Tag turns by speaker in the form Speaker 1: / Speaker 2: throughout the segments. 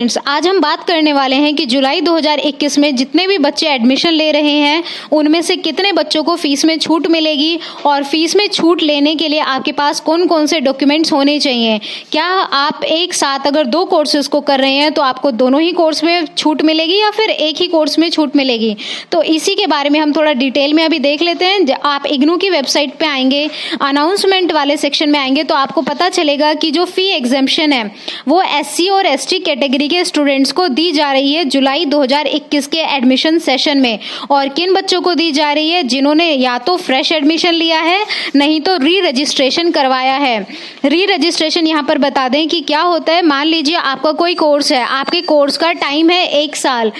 Speaker 1: Friends, आज हम बात करने वाले हैं कि जुलाई 2021 में जितने भी बच्चे एडमिशन ले रहे हैं उनमें से कितने बच्चों को फीस में छूट मिलेगी और फीस में छूट लेने के लिए आपके पास कौन कौन से डॉक्यूमेंट्स होने चाहिए। क्या आप एक साथ अगर दो कोर्सेज को कर रहे हैं तो आपको दोनों ही कोर्स में छूट मिलेगी या फिर एक ही कोर्स में छूट मिलेगी। तो इसी के बारे में हम थोड़ा डिटेल में अभी देख लेते हैं। आप इग्नू की वेबसाइट पे आएंगे, अनाउंसमेंट वाले सेक्शन में आएंगे तो आपको पता चलेगा कि जो फी एग्जेम्पशन है वो SC और ST कैटेगरी के स्टूडेंट्स को दी जा रही है जुलाई 2021 के एडमिशन सेशन में। और किन बच्चों को दी जा रही है? जिन्होंने या तो फ्रेश एडमिशन लिया है, नहीं तो री रजिस्ट्रेशन करवाया है। री रजिस्ट्रेशन यहाँ पर बता दें कि क्या होता है। मान लीजिए आपका कोई कोर्स है, आपके कोर्स का टाइम है 1 साल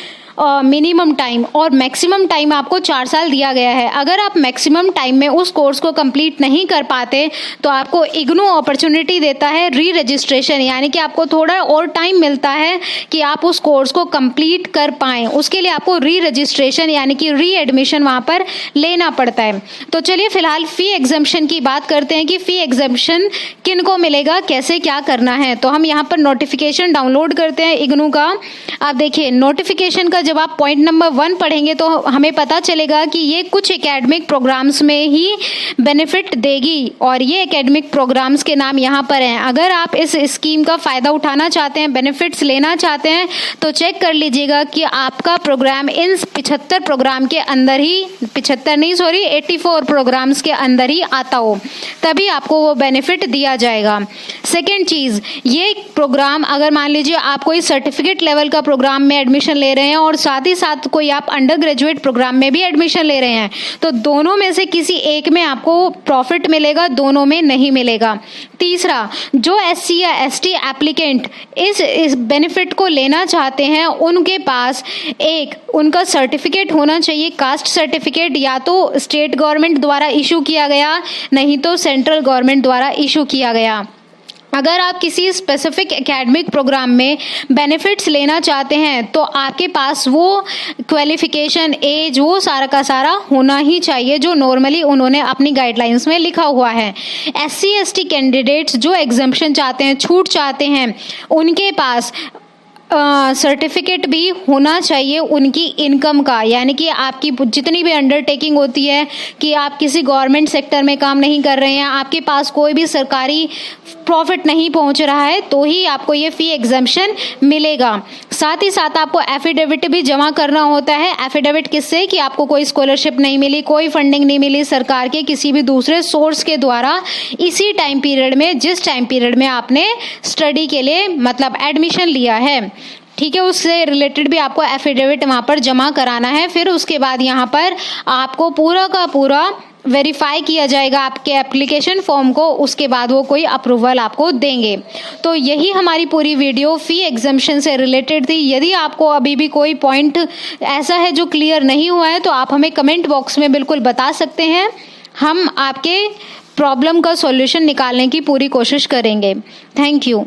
Speaker 1: मिनिमम टाइम और मैक्सिमम टाइम आपको 4 साल दिया गया है। अगर आप मैक्सिमम टाइम में उस कोर्स को कंप्लीट नहीं कर पाते तो आपको इग्नू अपॉर्चुनिटी देता है री रजिस्ट्रेशन, यानी कि आपको थोड़ा और टाइम मिलता है कि आप उस कोर्स को कंप्लीट कर पाएं। उसके लिए आपको री रजिस्ट्रेशन यानी कि री एडमिशन वहाँ पर लेना पड़ता है। तो चलिए फिलहाल फी एग्जम्पशन की बात करते हैं कि फी एग्जम्पशन किन को मिलेगा, कैसे क्या करना है। तो हम यहाँ पर नोटिफिकेशन डाउनलोड करते हैं इग्नू का। आप देखिए नोटिफिकेशन का जब आप पॉइंट नंबर 1 पढ़ेंगे तो हमें पता चलेगा कि ये कुछ एकेडमिक प्रोग्राम्स में ही बेनिफिट देगी और ये एकेडमिक प्रोग्राम्स के नाम यहाँ पर हैं। अगर आप इस स्कीम का फ़ायदा उठाना चाहते हैं, बेनिफिट्स लेना चाहते हैं तो चेक कर लीजिएगा कि आपका प्रोग्राम इन 75 प्रोग्राम के अंदर ही 84 प्रोग्राम्स के अंदर ही आता हो, तभी आपको वो बेनिफिट दिया जाएगा। सेकेंड चीज़, ये प्रोग्राम अगर मान लीजिए आप कोई सर्टिफिकेट लेवल का प्रोग्राम में एडमिशन ले रहे हैं और साथ ही साथ कोई आप अंडर ग्रेजुएट प्रोग्राम में भी एडमिशन ले रहे हैं तो दोनों में से किसी एक में आपको प्रॉफिट मिलेगा, दोनों में नहीं मिलेगा। तीसरा, जो SC या ST एप्लीकेंट इस बेनिफिट को लेना चाहते हैं उनके पास एक उनका सर्टिफिकेट होना चाहिए, कास्ट सर्टिफिकेट, या तो स्टेट गवर्नमेंट द्वारा इशू किया गया, नहीं तो सेंट्रल गवर्नमेंट द्वारा इशू किया गया। अगर आप किसी स्पेसिफिक एकेडमिक प्रोग्राम में बेनिफिट्स लेना चाहते हैं तो आपके पास वो क्वालिफिकेशन, एज, वो सारा का सारा होना ही चाहिए जो नॉर्मली उन्होंने अपनी गाइडलाइंस में लिखा हुआ है। SC ST कैंडिडेट्स जो एग्जम्पशन चाहते हैं, छूट चाहते हैं, उनके पास सर्टिफिकेट भी होना चाहिए उनकी इनकम का, यानी कि आपकी जितनी भी अंडरटेकिंग होती है कि आप किसी गवर्नमेंट सेक्टर में काम नहीं कर रहे हैं, आपके पास कोई भी सरकारी प्रॉफिट नहीं पहुंच रहा है, तो ही आपको ये फी एग्जम्पशन मिलेगा। साथ ही साथ आपको एफिडेविट भी जमा करना होता है। एफिडेविट किससे? कि आपको कोई स्कॉलरशिप नहीं मिली, कोई फंडिंग नहीं मिली सरकार के किसी भी दूसरे सोर्स के द्वारा इसी टाइम पीरियड में, जिस टाइम पीरियड में आपने स्टडी के लिए मतलब एडमिशन लिया है, ठीक है, उससे रिलेटेड भी आपको एफिडेविट वहाँ पर जमा कराना है। फिर उसके बाद यहाँ पर आपको पूरा का पूरा वेरीफाई किया जाएगा आपके एप्लीकेशन फॉर्म को, उसके बाद वो कोई अप्रूवल आपको देंगे। तो यही हमारी पूरी वीडियो फी एग्जम्पशन से रिलेटेड थी। यदि आपको अभी भी कोई पॉइंट ऐसा है जो क्लियर नहीं हुआ है तो आप हमें कमेंट बॉक्स में बिल्कुल बता सकते हैं, हम आपके प्रॉब्लम का सॉल्यूशन निकालने की पूरी कोशिश करेंगे। Thank you.